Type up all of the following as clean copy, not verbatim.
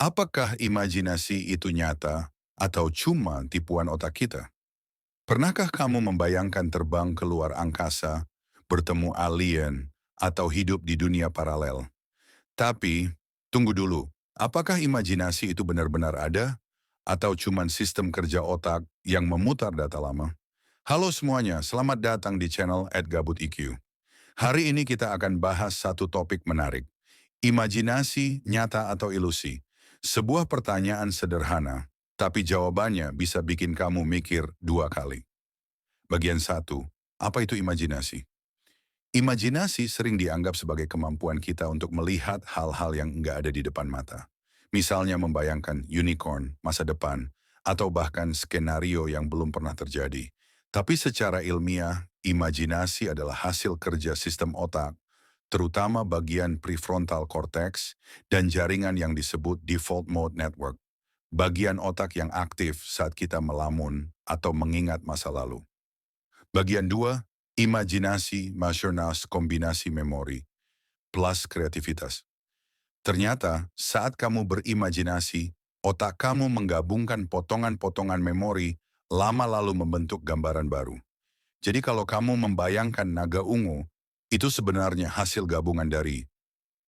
Apakah imajinasi itu nyata atau cuma tipuan otak kita? Pernahkah kamu membayangkan terbang ke luar angkasa, bertemu alien, atau hidup di dunia paralel? Tapi, tunggu dulu, apakah imajinasi itu benar-benar ada? Atau cuma sistem kerja otak yang memutar data lama? Halo semuanya, selamat datang di channel @gabut_IQ. Hari ini kita akan bahas satu topik menarik. Imajinasi, nyata atau ilusi? Sebuah pertanyaan sederhana, tapi jawabannya bisa bikin kamu mikir dua kali. Bagian satu, apa itu imajinasi? Imajinasi sering dianggap sebagai kemampuan kita untuk melihat hal-hal yang enggak ada di depan mata. Misalnya membayangkan unicorn, masa depan, atau bahkan skenario yang belum pernah terjadi. Tapi secara ilmiah, imajinasi adalah hasil kerja sistem otak, terutama bagian prefrontal cortex dan jaringan yang disebut default mode network, bagian otak yang aktif saat kita melamun atau mengingat masa lalu. Bagian 2, imajinasi Maschernas kombinasi memori plus kreativitas. Ternyata saat kamu berimajinasi, otak kamu menggabungkan potongan-potongan memori lama lalu membentuk gambaran baru. Jadi kalau kamu membayangkan naga ungu, itu sebenarnya hasil gabungan dari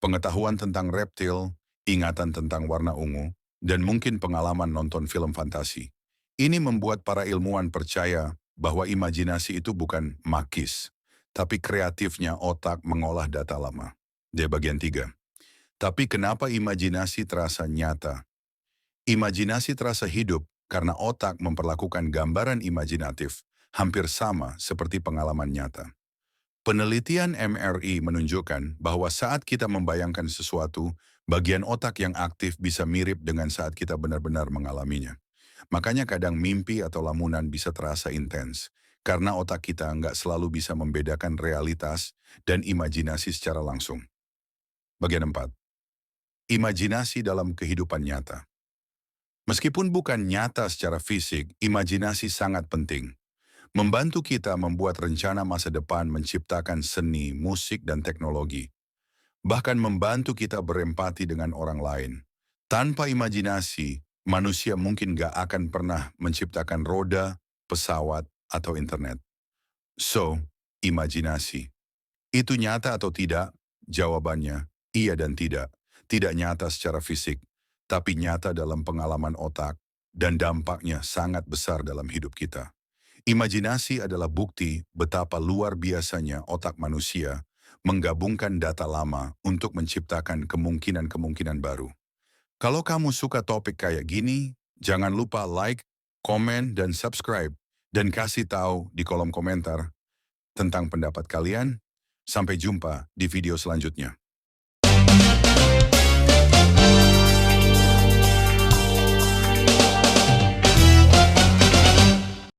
pengetahuan tentang reptil, ingatan tentang warna ungu, dan mungkin pengalaman nonton film fantasi. Ini membuat para ilmuwan percaya bahwa imajinasi itu bukan magis, tapi kreatifnya otak mengolah data lama. Di bagian 3. Tapi kenapa imajinasi terasa nyata? Imajinasi terasa hidup karena otak memperlakukan gambaran imajinatif hampir sama seperti pengalaman nyata. Penelitian MRI menunjukkan bahwa saat kita membayangkan sesuatu, bagian otak yang aktif bisa mirip dengan saat kita benar-benar mengalaminya. Makanya kadang mimpi atau lamunan bisa terasa intens, karena otak kita nggak selalu bisa membedakan realitas dan imajinasi secara langsung. Bagian 4. Imajinasi dalam kehidupan nyata. Meskipun bukan nyata secara fisik, imajinasi sangat penting. Membantu kita membuat rencana masa depan, menciptakan seni, musik, dan teknologi. Bahkan membantu kita berempati dengan orang lain. Tanpa imajinasi, manusia mungkin gak akan pernah menciptakan roda, pesawat, atau internet. So, imajinasi. Itu nyata atau tidak? Jawabannya, iya dan tidak. Tidak nyata secara fisik, tapi nyata dalam pengalaman otak, dan dampaknya sangat besar dalam hidup kita. Imajinasi adalah bukti betapa luar biasanya otak manusia menggabungkan data lama untuk menciptakan kemungkinan-kemungkinan baru. Kalau kamu suka topik kayak gini, jangan lupa like, komen, dan subscribe. Dan kasih tahu di kolom komentar tentang pendapat kalian. Sampai jumpa di video selanjutnya.